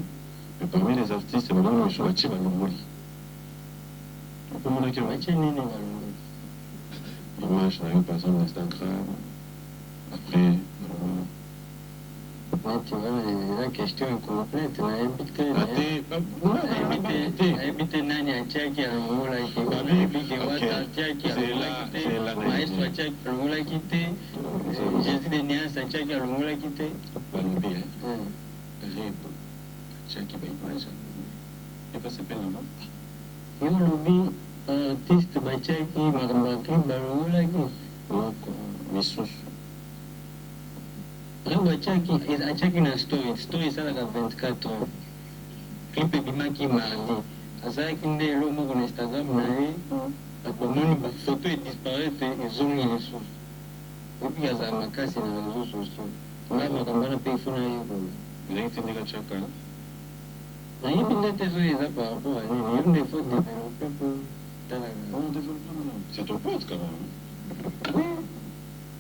mais parmi les artistes, ils vont faire un Lomoli. Comment on a image par exemple Instagram, après
tu vois la question incomplète nayebi nani atiaki alongolaki babike wata atiaki alongolaki te maestro atiaki alongolaki te Jésus de Nias atiaki alongolaki te
balobi rebo atiaki baimage epasepelama
yo olobi artiste batiaki makambo ya clip balongolaki
moko misusu
rebo atiaki na story esalaka 24 heures clip ebimaki mardi azalaki nde elo moko na Instagram na ye bamoni bafoto edisparaitre ezongi lisusu epi azala makasi na réseau sociaux nga makambo wana mpe ifo nayekola
ndenge tindika tiaka
nayebi nde te soki eza par rapport à nini yo nde faut développer mpo
c'est ton pote quand même.
Oui.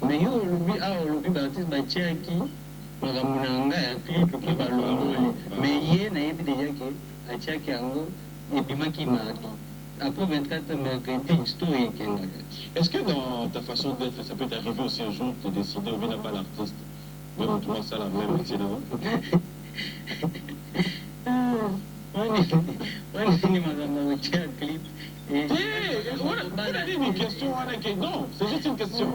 Mais yo olobi awa olobi baartiste batiaki makambo na nga ya clip mpe balongoli mais ye nayebi deja ke atiaki yango ebimaki mardi après 24 mercredi story ekendaka.
Est-ce que dans ta façon d'être, ça peut t'arriver aussi un jour de décider ou bien n'a pas l'artiste? Même toi, ça la même métier d'avant.
Wanini makambo otia clip
une question, non, c'est juste une question.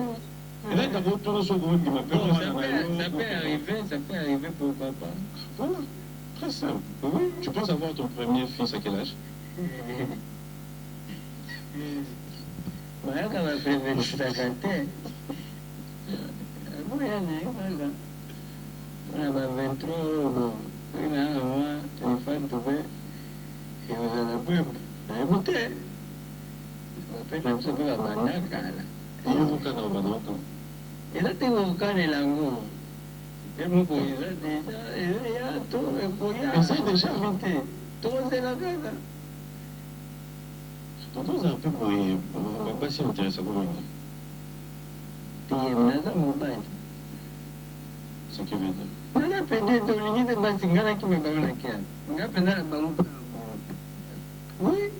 Et là, d'abord, tout le monde qui m'appelle.
Ça peut arriver, pourquoi pas.
Voilà, très simple. Oui. Tu penses avoir ton premier fils à quel âge?
Bayaka baprévenisaka te aboyanayebaga wana ba 23 oyo oinaa mwa téléphone tobe eozala bwemba nayebi te bape na biso mpe babandakala
okana obandaka
eza te kokanela yango te moko eza deja eza ya to ekoya
eza deja
te tozela kaka
tonton un peu boye basi intéresse ako mingi
naza mobali
ce qui veut dire
naza pende te olingi te basi nga nakime bango nakia nga mpenza na bango oui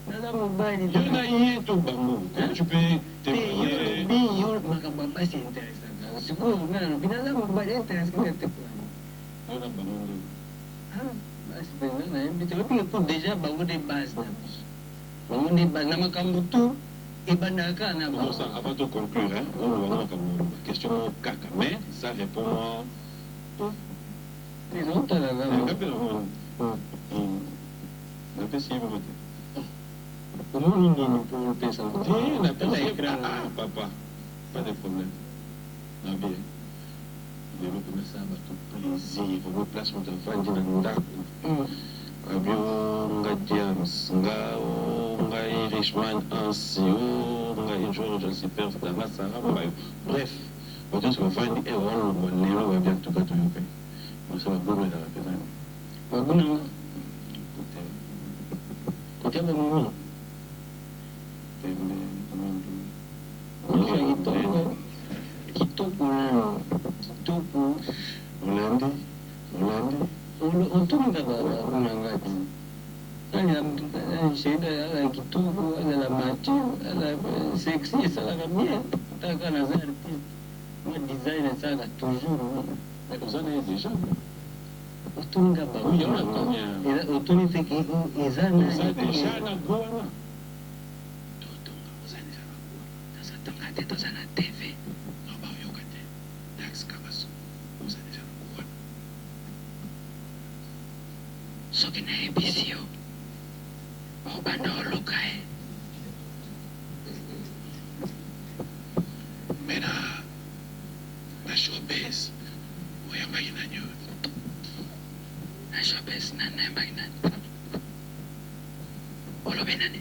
naza mobali
yo na ye to bango tu peux témoigner
yo makambo ya basi intéressaka sikoyo nga nalobi naza mobali intéressaka te
yo na bango nde
basi mpenza nayebi te oyebi ko déjà bango de base na biso bango nde base na makambo tu ebandaka na
bango ça avant de conclure on va makambo question kaka mais ça répond
ezotalaka
napesi ye moko te
omoni nini mpo opesa
papa pas de problème na bien lelo komesa bato plaisir omo place moto avandi na ndako abio nga James ngai Richman ansi ngai George super danga sara bayo bref bato nyonso bavandi ewalongwa lelo babia tuka toyoka moso bagomelaka mpenza
babunanga kotia bamoni
pembe
kitoko nano sexy esalaka bien taka naza artiste moi design esalaka toujours
oza na ye déjà
otoninga otoni te eza
oza déjà na go wana
totonga te toza na tv
baoyoka te dax kabaso oza déjà na go wana
soki nayebisi yo obanda oluka ye
me na showbiz oyambaki nani oyo
na showbiz nayambaki nani olobi nani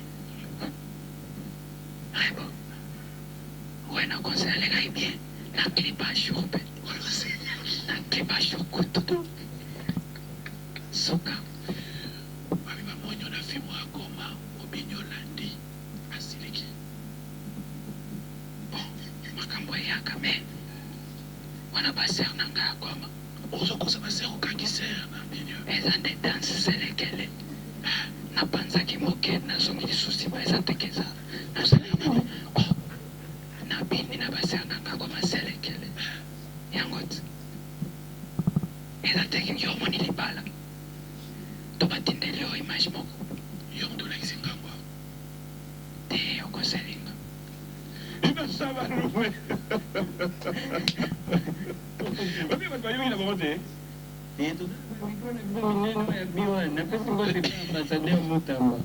ayebo wena konsealekai bien na klipa shurbe na klipa shukututu suka
babi bamonyo na filmu ya goma obinyo landi asiliki
bon makambo eyaka me wana baser na ngai ya goma
ozokosa baser okangi ser na binyo
eza nde danse selekele napanzaki moke nazongi lisusi ba eza teke eza nabini na baser na ngai goma selekele yango ti eza teke yo omoni libala to batindeli yo image moko
yo moto olakisi ngambo
te okoselinga
ibasabalume babi bato bayoki na bango te
napesi ngo te ambasadeur motamba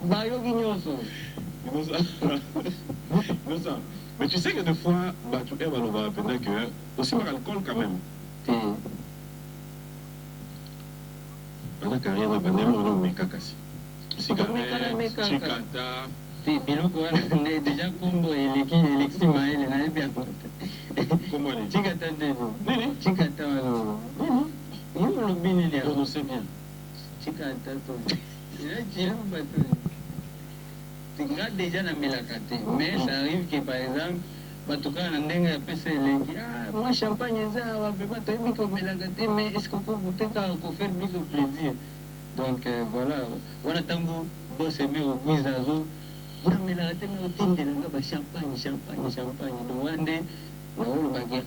bayoki nyonso
Innocent. Mais tu sais que des fois, tu es malheureux, que aussi par alcool quand même. Pendant carrière, on a mis kakasi. Cigarette, chikata.
biloko wana deja kombo eleki maele nayebi yango
Comment elle dit?
chikata nde
Nini?
chikata wana yo olobi nini
On le sait bien.
chikata to ecilamba to nga deja namelaka te mais ça arrive que par exemple bato kaka na ndenge yapesa elengi moi champagne eza awa vraimen toyebi komelaka te mais est ce que kokute kaka kofaire biso plaisir donc voilà wana ntango boseme okwiza azo unamelaka te me otindelanga bachampagne champagne donc wana nde naolobaki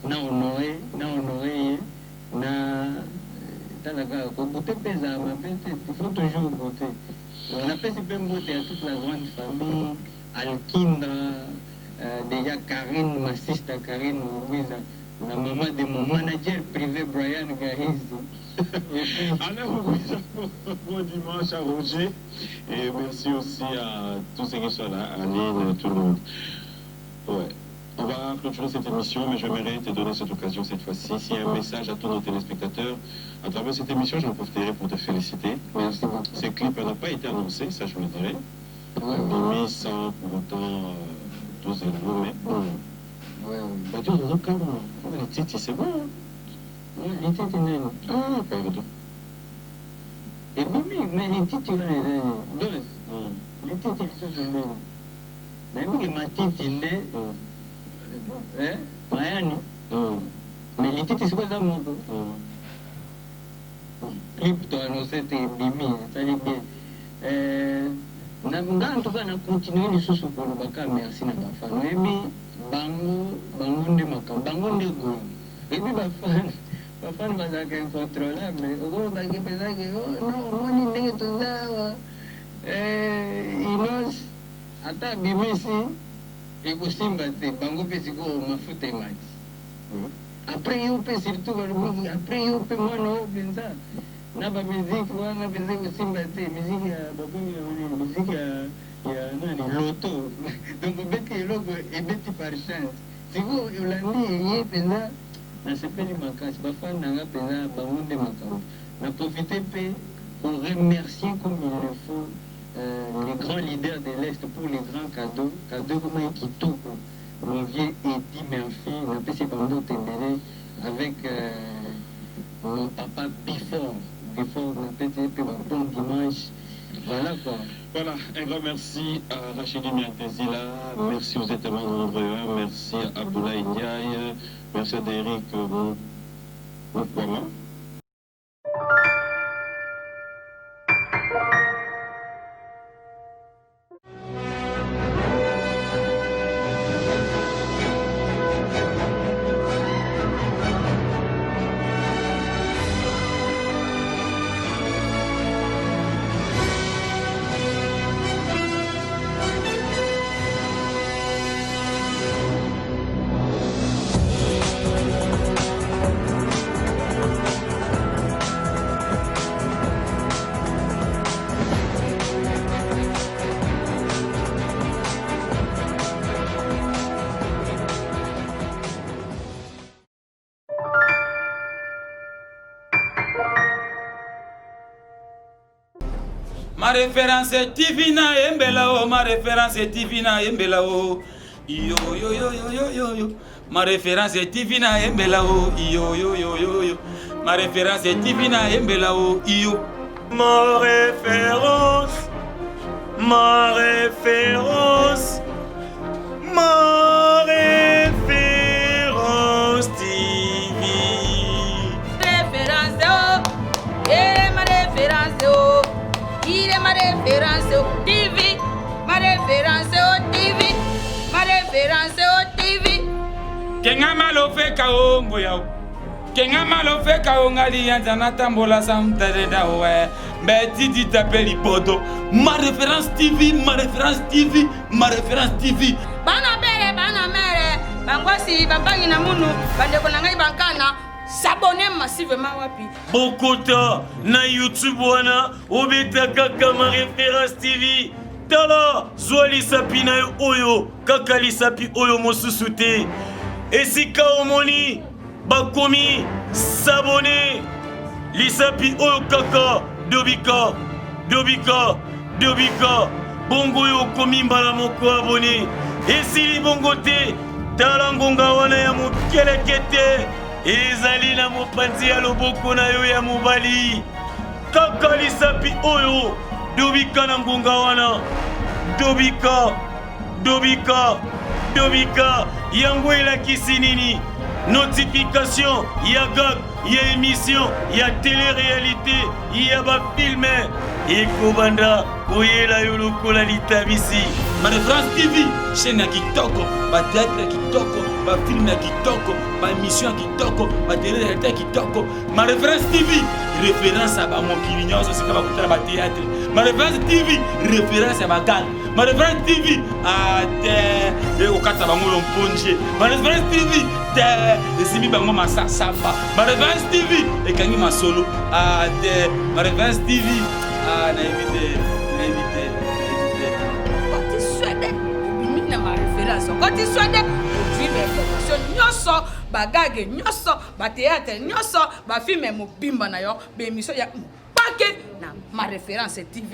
na honore ye na tala kaka kobute mpe ezala mabe te il faut toujours goûter napesi mpe mbote ya toute la grande famille alkindra déjà Karine, ma sister Karine Mouiza, la maman de mon manager privé Brian Gahizi.
Alors, bon dimanche à Roger et merci aussi à tous ceux qui sont là, Aline, tout le monde. Ouais. On va clôturer cette émission, mais j'aimerais te donner cette occasion cette fois-ci. S'il y a un message à tous nos téléspectateurs, à travers cette émission, j'en profiterai pour te féliciter.
Merci beaucoup.
Ces clips n'ont pas été annoncés, ça je le dirais. Mimi sans pour autant tous les nouveaux, mais bon. Bah, Dieu, on a quand même. Les titres, c'est bon.
Les titres, non.
Ah, pardon.
Et Mimi, mais les titres, deux. Les titres, ils sont bons. Mais oui, ma titre, Mayani. Mais les titres, c'est quoi ça, mon clip, tu as annoncé tes Mimi, ça allait bien. nga en tout cas na continue lisusu kolobaka merci na bafana oyebi bango nde makambo bango nde golo oyebi bafana bazalaka incontrôlable okolobaki mpezaki omoni ndenge toza awa inos ata bimisi ekosimba te bango mpe sikoyo mafuta emaki après yo mpe surtout balobi après yo mpe mwana oyo mpenza na bamiziki wana mpenza kosimba te miziki ya babongi miziki ya nani loto donc obeti eloko ebeti par chance sikoyo olandi ye mpenza nasepeli makasi bafani nanga mpenza bango nde makambo na profite mpe pour remercier comme il le faut les grands leaders de l'Est pour les grands cadeaux comme un kitoko mon vieux Eddie Murphy napesi bango tendele avec mon papa Before bon dimanche. Voilà quoi.
Voilà, un grand merci à Rachidi Miantezila, merci aux établissements nombreux, merci à Abdoulaye Ndiaye, merci à Derek Moukwama.
Ma référence est Tivina Embelao, ma référence est Tivina Embelao. Yo yo yo yo yo yo yo. Ma référence est Tivina Embelao. Yo yo yo yo yo. Ma référence est Tivina Embelao. Yo.
Ma référence. Ma référence. Ma référence TV.
Référence oh. Et ma référence oh. Il est ma référence au TV, ma référence au TV, ma référence au TV.
Kenga malo fe kao ngoyao. Kenga malo fe kao ngali yanzana tambola samtareda we. Mbeti di tapeli poto. Ma référence TV, ma référence TV, ma référence TV.
Bana mere, bangwasi babangi na munu, bandeko na ngai bankana. S'abonner massivement wapi.
Bokota na YouTube wana obeta kaka ma référence TV. Tala Zwali Sapi na yo oyo kaka lisapi oyo mosusu te. Esika omoni bakomi s'abonner lisapi oyo kaka dobika dobika dobika bongo yo komi mbala moko abonné. Esili bongo te tala ngonga wana ya mokelekete. Ezali na mopanzi ya loboko na yo ya mobali kaka lisapi oyo dobika na ngonga wana dobika dobika dobika yango elakisi nini notification ya gag ya émission ya télé-réalité ya bafilme ekobanda koyela yo lokola litabisi.
Ma référence TV, chaîne ya kitoko, ba théâtre ya kitoko, ba film ya kitoko, ba émission ya kitoko, ba télé-réalité ya kitoko. Ma référence TV, référence à ba mokili nyonso sika ba kutala ba théâtre. Ma référence TV, référence à ba gang. Ma référence TV, te okata bango lomponje. Ma référence TV, te esimi bango masasamba. Ma référence TV, ekangi masolo. Te ma référence TV, na éviter.
Ma référence quand tu sois de aujourd'hui mes informations nyonso bagage nyonso ba théâtre nyonso ba film mo bimba na yo be émission ya mpake na ma référence TV.